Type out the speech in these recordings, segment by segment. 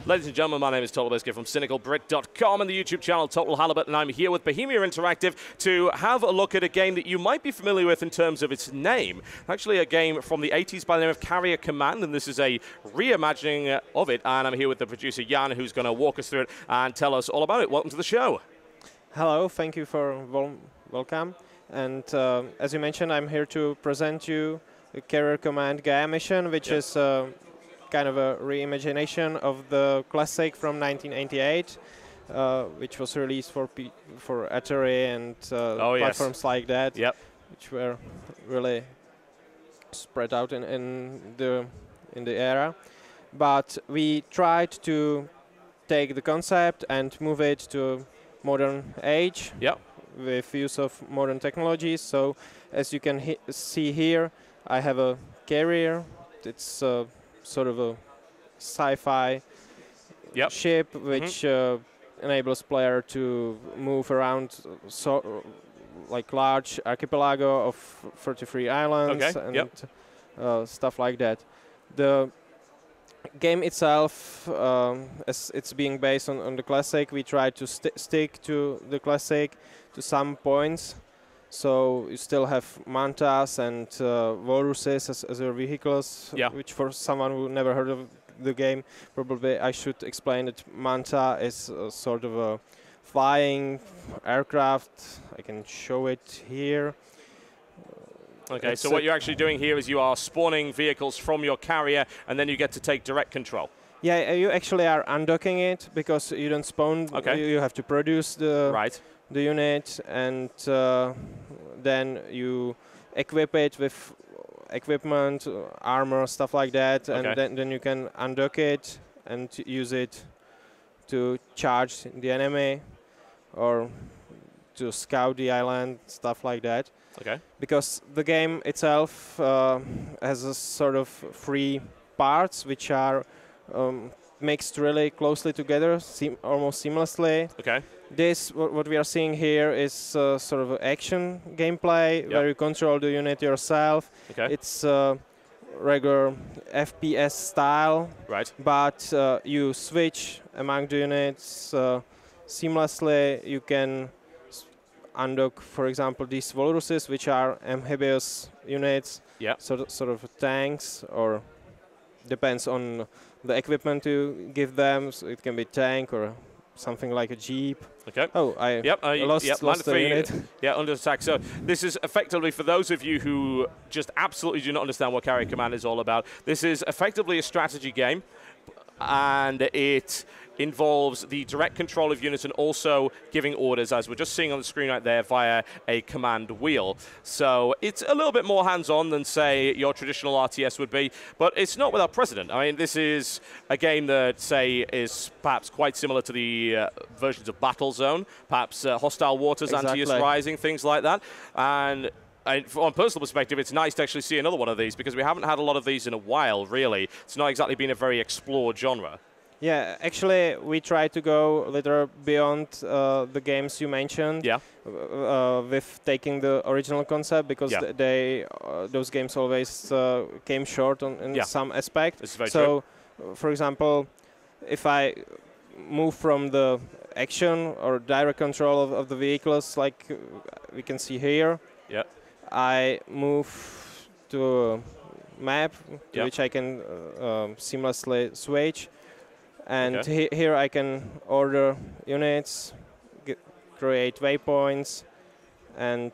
Ladies and gentlemen, my name is TotalBiscuit from CynicalBrit.com and the YouTube channel Total Halibut, and I'm here with Bohemia Interactive to have a look at a game that you might be familiar with in terms of its name. Actually, a game from the 80s by the name of Carrier Command, and this is a reimagining of it. And I'm here with the producer Jan, who's going to walk us through it and tell us all about it. Welcome to the show. Hello, thank you for welcome. And as you mentioned, I'm here to present you the Carrier Command Gaia mission, which is kind of a reimagination of the classic from 1988, which was released for Atari and platforms like that, which were really spread out in the era. But we tried to take the concept and move it to modern age with use of modern technologies. So as you can see here, I have a carrier. It's sort of a sci-fi ship which enables player to move around like large archipelago of 33 islands and stuff like that. The game itself, as it's being based on the classic, we try to stick to the classic to some points. So you still have mantas and walruses as your vehicles, which for someone who never heard of the game, probably I should explain that manta is sort of a flying aircraft. I can show it here. Okay, so what you're actually doing here is you are spawning vehicles from your carrier, and then you get to take direct control. Yeah, you actually are undocking it because you don't spawn. You have to produce the unit, and then you equip it with equipment, armor, stuff like that, and then you can undock it and use it to charge the enemy or to scout the island, stuff like that. Because the game itself has a sort of three parts which are mixed really closely together, almost seamlessly. This, what we are seeing here, is sort of action gameplay where you control the unit yourself. It's regular FPS style, but you switch among the units seamlessly. You can undock, for example, these walruses, which are amphibious units, sort of tanks, or depends on the equipment you give them. So it can be tank or something like a jeep. Oh, I lost the unit. Under attack. So this is effectively, for those of you who just absolutely do not understand what Carrier Command is all about, this is effectively a strategy game, and it involves the direct control of units and also giving orders, as we're just seeing on the screen right there, via a command wheel. So it's a little bit more hands-on than, say, your traditional RTS would be, but it's not without precedent. I mean, this is a game that, say, is perhaps quite similar to the versions of Battlezone, perhaps Hostile Waters, Antaeus Rising, things like that. And from a personal perspective, it's nice to actually see another one of these, because we haven't had a lot of these in a while, really. It's not exactly been a very explored genre. Yeah, actually, we try to go a little beyond the games you mentioned with taking the original concept, because those games always came short in some aspect. This is very true. For example, if I move from the action or direct control of the vehicles, like we can see here, I move to a map to which I can seamlessly switch. And here I can order units, create waypoints, and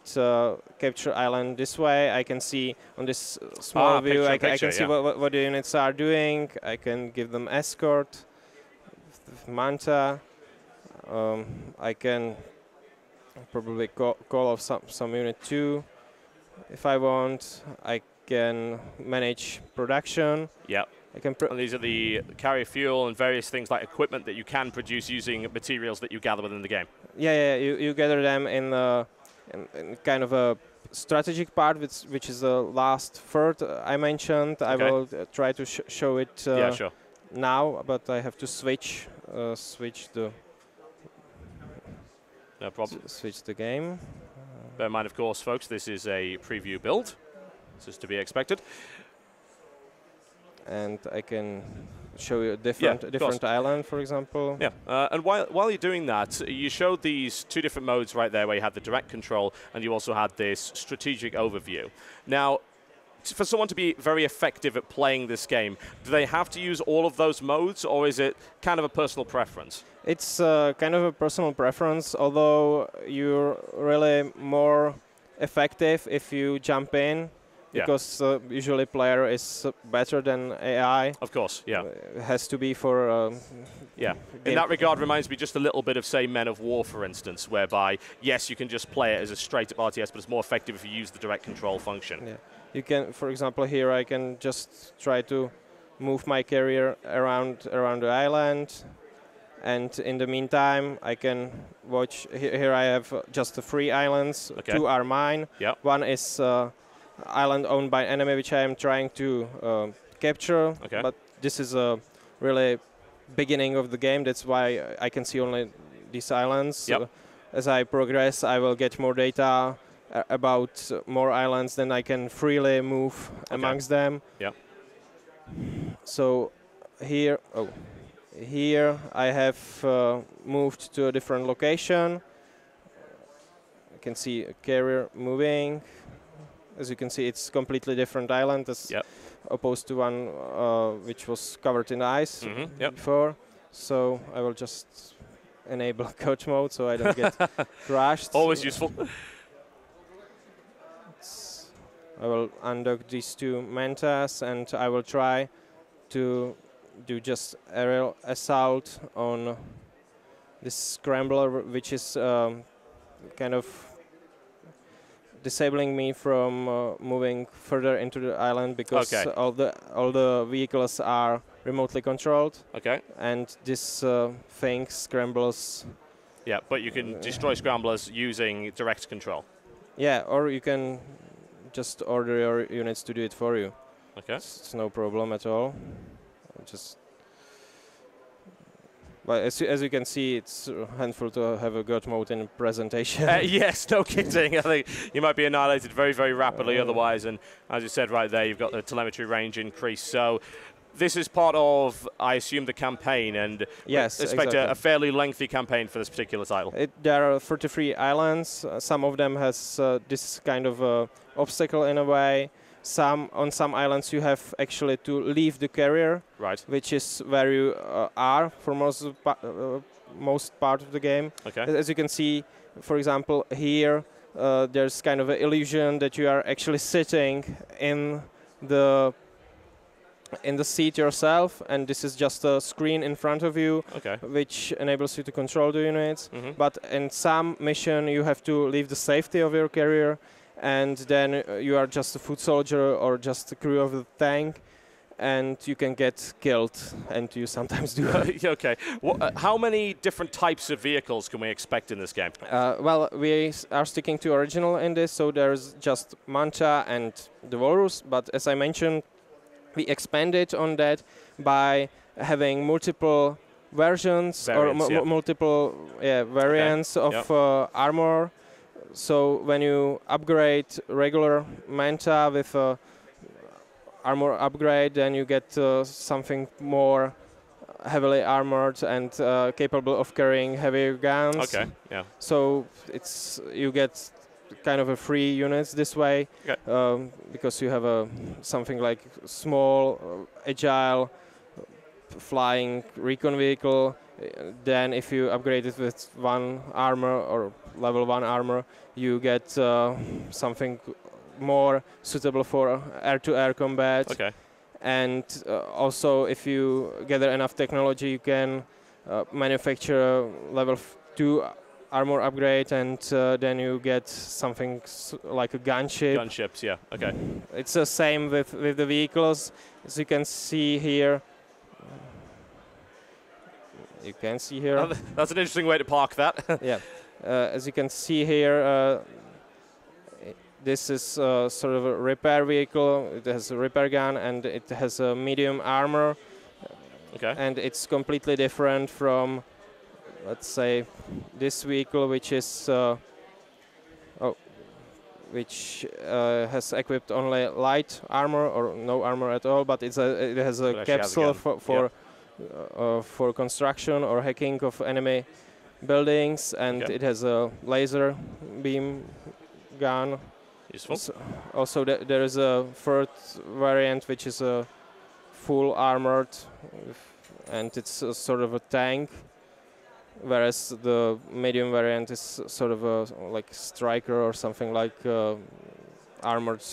capture island this way. I can see on this small view, I can see what the units are doing. I can give them escort, manta. I can probably call off some unit too if I want. I can manage production. And these are the carrier fuel and various things like equipment that you can produce using materials that you gather within the game. You gather them in kind of a strategic part, which is the last third I mentioned. I will try to show it now, but I have to switch the switch the game. Bear in mind, of course, folks, this is a preview build. This is to be expected. And I can show you a different island, for example. Yeah, and while you're doing that, you showed these two different modes right there where you had the direct control and you also had this strategic overview. Now, for someone to be very effective at playing this game, do they have to use all of those modes, or is it kind of a personal preference? It's kind of a personal preference, although you're really more effective if you jump in, because usually player is better than AI. Of course, yeah. It has to be for... yeah. In that regard, reminds me just a little bit of, say, Men of War, for instance, whereby, yes, you can just play it as a straight-up RTS, but it's more effective if you use the direct control function. Yeah. You can, for example, here I can just try to move my carrier around the island, and in the meantime I can watch. Here I have just the 3 islands. Okay. 2 are mine. Yep. One is island owned by enemy, which I am trying to capture. Okay. But this is a really beginning of the game. That's why I can see only these islands. Yep. As I progress, I will get more data about more islands, then I can freely move amongst them. Yeah. So here I have moved to a different location. You can see a carrier moving. As you can see, it's completely different island as opposed to one which was covered in ice before. So I will just enable coach mode so I don't get crashed. Always useful. I will undock these 2 mantas and I will try to do just aerial assault on this scrambler, which is kind of disabling me from moving further into the island because all the vehicles are remotely controlled. Okay. And this thing scrambles. Yeah, but you can destroy scramblers using direct control. Yeah, or you can just order your units to do it for you. Okay. It's no problem at all. But as you can see, it's handful to have a God mode in presentation. Yes, no kidding. I think you might be annihilated very, very rapidly otherwise. And as you said right there, you've got the telemetry range increase. So this is part of, I assume, the campaign. And yes, expect a fairly lengthy campaign for this particular title. There are 33 islands. Some of them has this kind of obstacle in a way. On some islands you have actually to leave the carrier, which is where you are for most part of the game. Okay. As you can see, for example, here there's kind of an illusion that you are actually sitting in the seat yourself, and this is just a screen in front of you, which enables you to control the units. But in some mission you have to leave the safety of your carrier, and then you are just a foot soldier or just the crew of the tank, and you can get killed, and you sometimes do. Okay. How many different types of vehicles can we expect in this game? Well, we are sticking to original in this, so there's just Manta and the Walrus, but as I mentioned, we expanded on that by having multiple versions or multiple variants of armor. So when you upgrade regular Manta with armor upgrade, then you get something more heavily armored and capable of carrying heavier guns. Okay, yeah. So you get kind of a free units this way, because you have something like small, agile, flying recon vehicle. Then if you upgrade it with 1 armor or level 1 armor, you get something more suitable for air-to-air combat. Okay. And also, if you gather enough technology, you can manufacture level 2 armor upgrade, and then you get something like a gunship. Gunships, yeah. Okay. It's the same with the vehicles, as you can see here. You can see here. That's an interesting way to park that. Yeah. As you can see here, this is sort of a repair vehicle. It has a repair gun and it has a medium armor. Okay. And it's completely different from, let's say, this vehicle, which is which has equipped only light armor or no armor at all, but it has a capsule for for construction or hacking of enemy buildings, and it has a laser beam gun. Useful. Also, there is a third variant which is a full armored, and it's a sort of a tank, whereas the medium variant is sort of a like striker or something like armored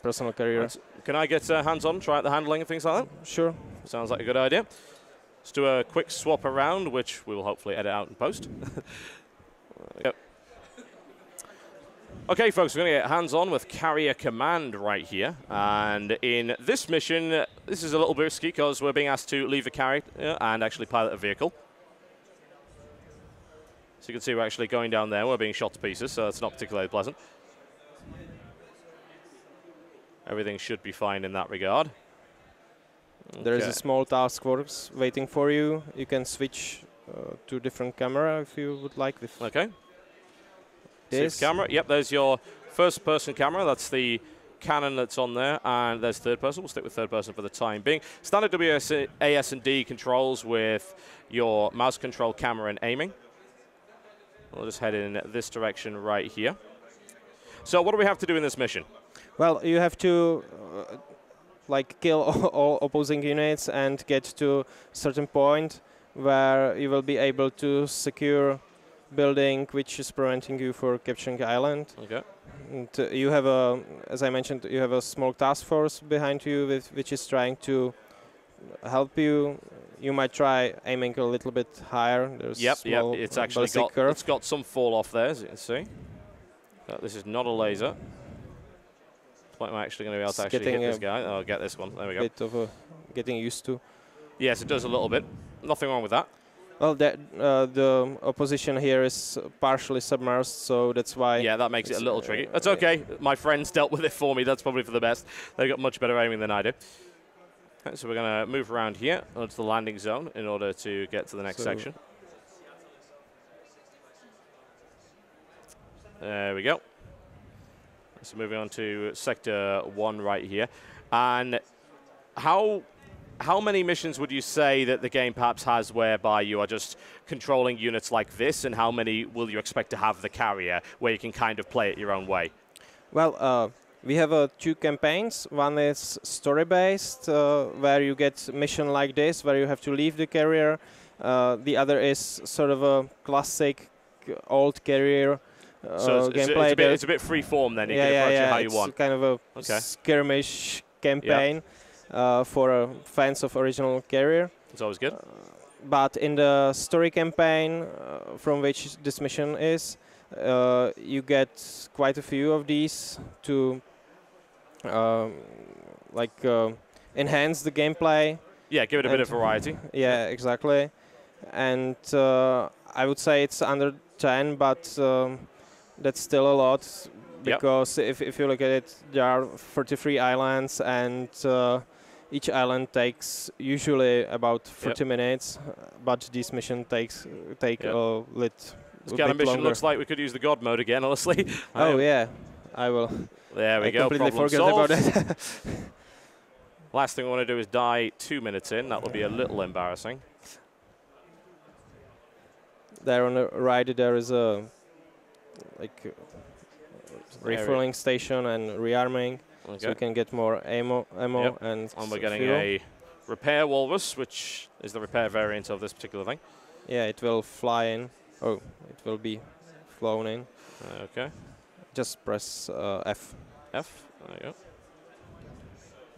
personal carrier. Right. Can I get hands-on, try out the handling and things like that? Sure. Sounds like a good idea. Let's do a quick swap around, which we will hopefully edit out and post. Yep. Okay, folks, we're going to get hands-on with Carrier Command right here. And in this mission, this is a little bit risky because we're being asked to leave the carrier and actually pilot a vehicle. So you can see we're actually going down there. We're being shot to pieces, so it's not particularly pleasant. Everything should be fine in that regard. There is a small task force waiting for you. You can switch to different camera if you would like. Okay. This camera. Yep, there's your first-person camera. That's the Canon that's on there, and there's third person. We'll stick with third person for the time being. Standard WASD controls with your mouse control, camera, and aiming. We'll just head in this direction right here. So what do we have to do in this mission? Well, you have to like kill all opposing units and get to a certain point where you will be able to secure building which is preventing you for capturing the island. Okay. And you have a, as I mentioned, you have a small task force behind you which is trying to help you. You might try aiming a little bit higher. There's small it's actually got some fall off there, as you can see. This is not a laser. What am I actually going to be able to actually hit this guy? Oh, get this one. There we go. Bit of a getting used to. Yes, it does a little bit. Nothing wrong with that. Well, the opposition here is partially submerged, so that's why. Yeah, that makes it a little tricky. That's okay. My friends dealt with it for me. That's probably for the best. They've got much better aiming than I do. Okay, so we're going to move around here onto the landing zone in order to get to the next section. There we go. So moving on to Sector 1 right here. And how many missions would you say that the game perhaps has whereby you are just controlling units like this, and how many will you expect to have the carrier where you can kind of play it your own way? Well, we have two campaigns. One is story-based, where you get mission like this, where you have to leave the carrier. The other is sort of a classic old carrier so gameplay. It's a bit free form then. You can approach it how you want. It's kind of a skirmish campaign for fans of original carrier. It's always good. But in the story campaign, from which this mission is, you get quite a few of these to enhance the gameplay. Yeah, give it a bit of variety. Yeah, exactly. And I would say it's under 10, but that's still a lot, because if you look at it, there are 33 islands, and each island takes usually about 30 minutes, but this mission take a lit. This kind of mission longer. Looks like we could use the God mode again, honestly. Oh yeah, I will. There we go. Completely Problem forgot solved. about that. Last thing I want to do is die 2 minutes in. That would be a little embarrassing. There on the right, there is a refueling station and rearming, so you can get more ammo and we're getting fuel. a repair walrus, which is the repair variant of this particular thing. Yeah, it will fly in. Oh, it will be flown in. Okay. Just press F. F. There you go.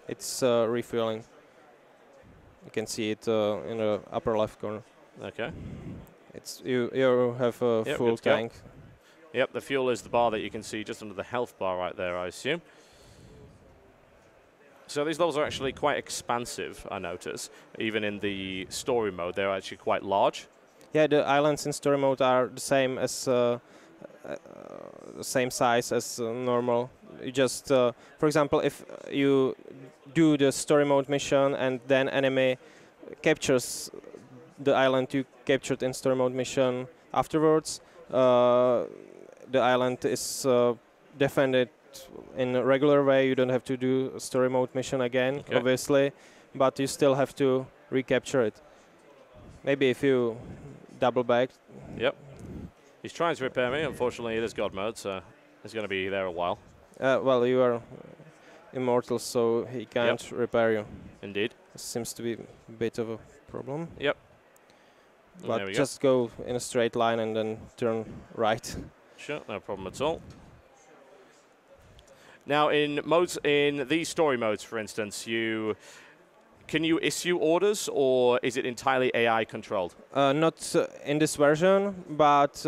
It's refueling. You can see it in the upper left corner. Okay. It's you have a full tank. Yep, the fuel is the bar that you can see just under the health bar right there, I assume. So these levels are actually quite expansive, I notice. Even in the story mode, they're actually quite large. Yeah, the islands in story mode are the same as the same size as normal. You just, for example, if you do the story mode mission and then enemy captures the island you captured in story mode mission afterwards, the island is defended in a regular way. You don't have to do a story mode mission again, obviously, but you still have to recapture it. Maybe if you double back. Yep. He's trying to repair me. Unfortunately, it is God mode, so he's going to be there a while. Well, you are immortal, so he can't repair you. Indeed. This seems to be a bit of a problem. Yep. But just go in a straight line and then turn right. Sure, no problem at all. Now, in these story modes, for instance, can you issue orders, or is it entirely AI controlled? Not in this version, but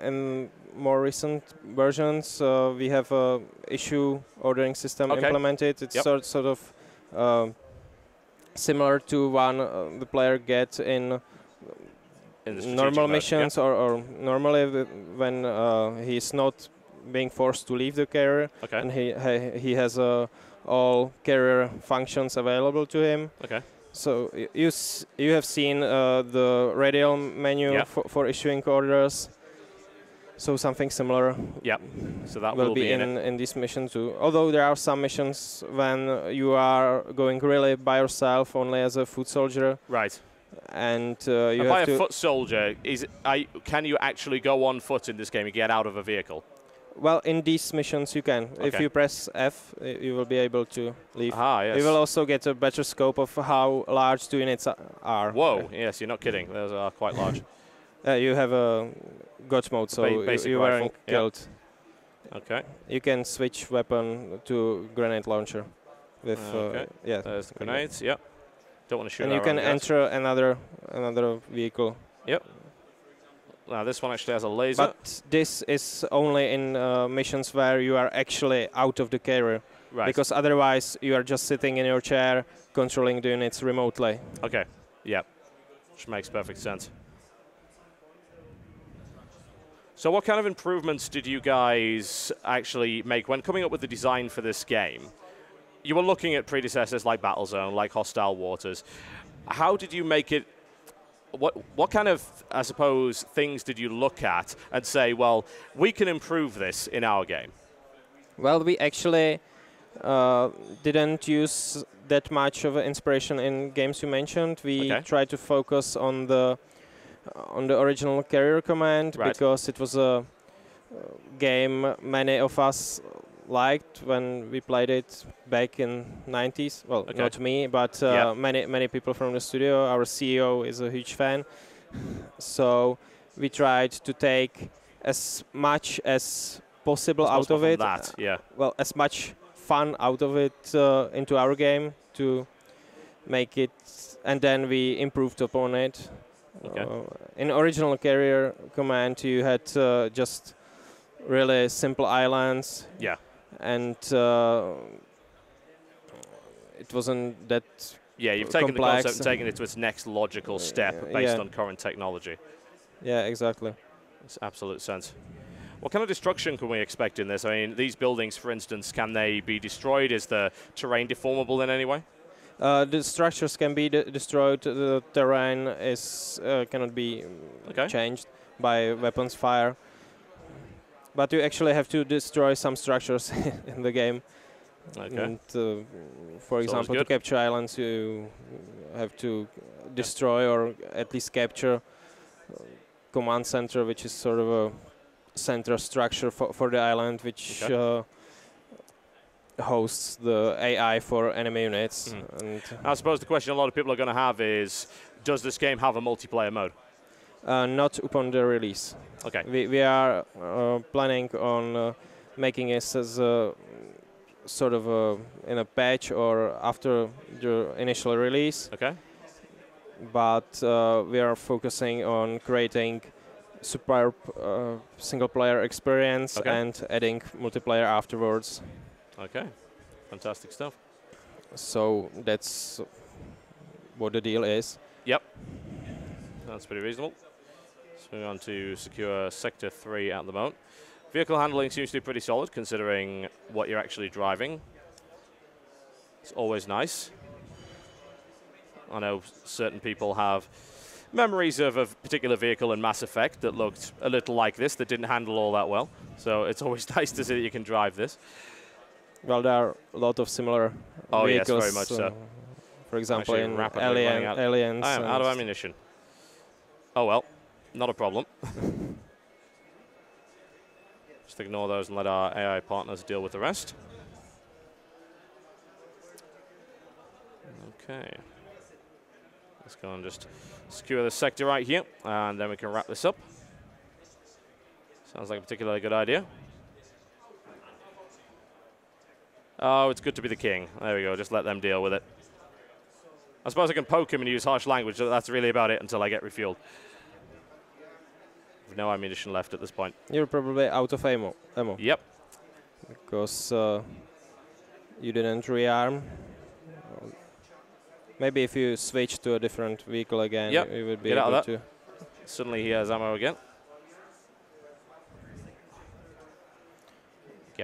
in more recent versions, we have a issue ordering system implemented. It's sort of similar to one the player gets in normal missions, or normally when he's not being forced to leave the carrier, and he has all carrier functions available to him. Okay. So you have seen the radial menu for issuing orders. So something similar. Yep. So that will be in this mission too. Although there are some missions when you are going really by yourself, only as a foot soldier. Right. And you have by a foot soldier, can you actually go on foot in this game and get out of a vehicle? Well, in these missions you can. If you press F, you will be able to leave. Yes. You will also get a better scope of how large the units are. Whoa, yes, you're not kidding. Those are quite large. You have a God mode, so you weren't killed. Okay. You can switch weapon to grenade launcher. With there's the grenades. Yep. Don't want to shoot. And you can enter another vehicle. Yep. Now this one actually has a laser. But this is only in missions where you are actually out of the carrier. Right. Because otherwise you are just sitting in your chair controlling the units remotely. Okay. Yep. Which makes perfect sense. So what kind of improvements did you guys actually make when coming up with the design for this game? You were looking at predecessors like Battlezone, like Hostile Waters. How did you make it? What kind of, I suppose, things did you look at and say, well, we can improve this in our game? Well, we actually didn't use that much of inspiration in games you mentioned. We tried to focus on the original carrier command because it was a game many of us liked when we played it back in 90s. Well, not me, but many people from the studio. Our CEO is a huge fan. So we tried to take as much as possible out of it. Well, as much fun out of it into our game to make it, and then we improved upon it. In original carrier command, you had just really simple islands. Yeah. And it wasn't that you've taken the concept and taken it to its next logical step based on current technology. Yeah, exactly. Makes absolute sense. What kind of destruction can we expect in this? I mean, these buildings, for instance, can they be destroyed? Is the terrain deformable in any way? The structures can be destroyed. The terrain is cannot be changed by weapons fire. But you actually have to destroy some structures in the game. And, for example, to capture islands, you have to destroy or at least capture command center, which is sort of a central structure for the island, which hosts the AI for enemy units. And I suppose the question a lot of people are going to have is, does this game have a multiplayer mode? Not upon the release. Okay. We are planning on making it as a sort of in a patch or after the initial release. Okay. But we are focusing on creating superb single-player experience and adding multiplayer afterwards. Okay. Fantastic stuff. So that's what the deal is. Yep. That's pretty reasonable. So moving on to secure Sector 3 at the moment. Vehicle handling seems to be pretty solid considering what you're actually driving. It's always nice. I know certain people have memories of a particular vehicle in Mass Effect that looked a little like this, that didn't handle all that well. So it's always nice to see that you can drive this. Well, there are a lot of similar vehicles yes, very much so. For example, Actually, in rapidly running out. Aliens. I am out of ammunition. Oh well, not a problem. Just ignore those and let our AI partners deal with the rest. Okay. Let's go and just secure the sector right here, and then we can wrap this up. Sounds like a particularly good idea. Oh, it's good to be the king. There we go, just let them deal with it. I suppose I can poke him and use harsh language, so that's really about it until I get refueled. With no ammunition left at this point. You're probably out of ammo. Yep. Because you didn't rearm. Maybe if you switch to a different vehicle again, yep. you would be Get able out of to. Suddenly he has ammo again.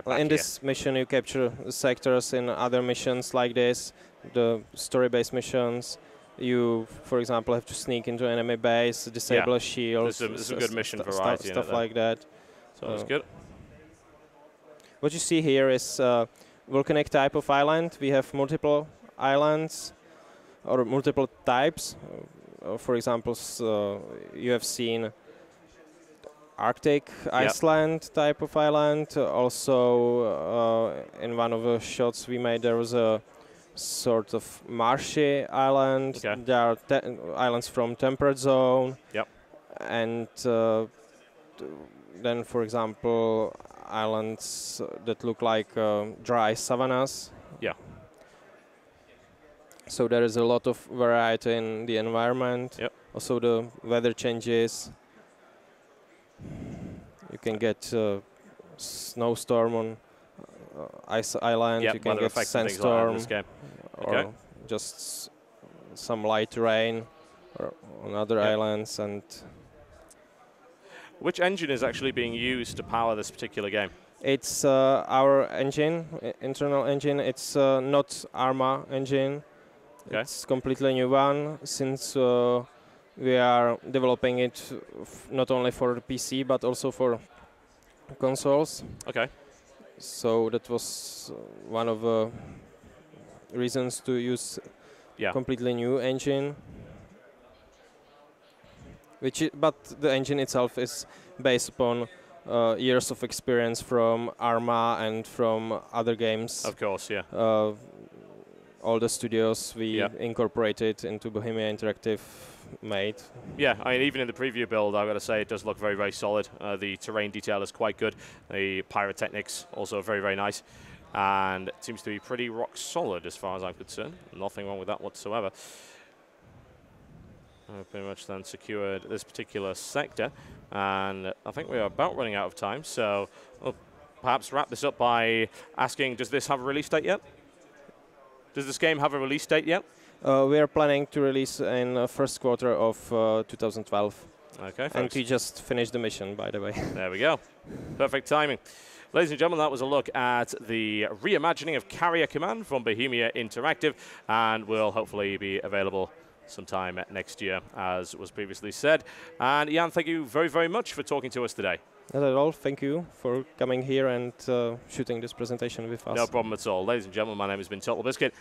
Well, in this mission, you capture sectors. In other missions like this, the story-based missions, you, for example, have to sneak into enemy base, disable a shield. This is a good mission variety. Stuff like that. So that's good. What you see here is volcanic type of island. We have multiple islands or multiple types. For example, you have seen Arctic, Iceland type of island. Also, in one of the shots we made, there was a sort of marshy island. Okay. There are islands from temperate zone. Yep. And then, for example, islands that look like dry savannas. Yeah. So there is a lot of variety in the environment. Yep. Also, the weather changes. You can get snowstorm on ice island. Yep, you can get sandstorm, like or just some light rain on other islands. And which engine is actually being used to power this particular game? It's our engine, internal engine. It's not Arma engine. Okay. It's completely new one, since we are developing it not only for the PC but also for consoles. Okay. So that was one of the reasons to use completely new engine. But the engine itself is based upon years of experience from Arma and from other games. Of course, yeah. All the studios we incorporated into Bohemia Interactive made. Yeah, I mean, even in the preview build, I've got to say it does look very, very solid. The terrain detail is quite good. The pyrotechnics also very, very nice. And it seems to be pretty rock solid as far as I'm concerned. Nothing wrong with that whatsoever. I've pretty much then secured this particular sector. And I think we are about running out of time. So we'll perhaps wrap this up by asking, does this have a release date yet? Does this game have a release date yet? We are planning to release in first quarter of 2012. Okay, folks. And we just finished the mission, by the way. There we go. Perfect timing. Ladies and gentlemen, that was a look at the reimagining of Carrier Command from Bohemia Interactive, and will hopefully be available sometime next year, as was previously said. And Jan, thank you very, very much for talking to us today. Not at all. Thank you for coming here and shooting this presentation with us. No problem at all. Ladies and gentlemen, my name has been TotalBiscuit.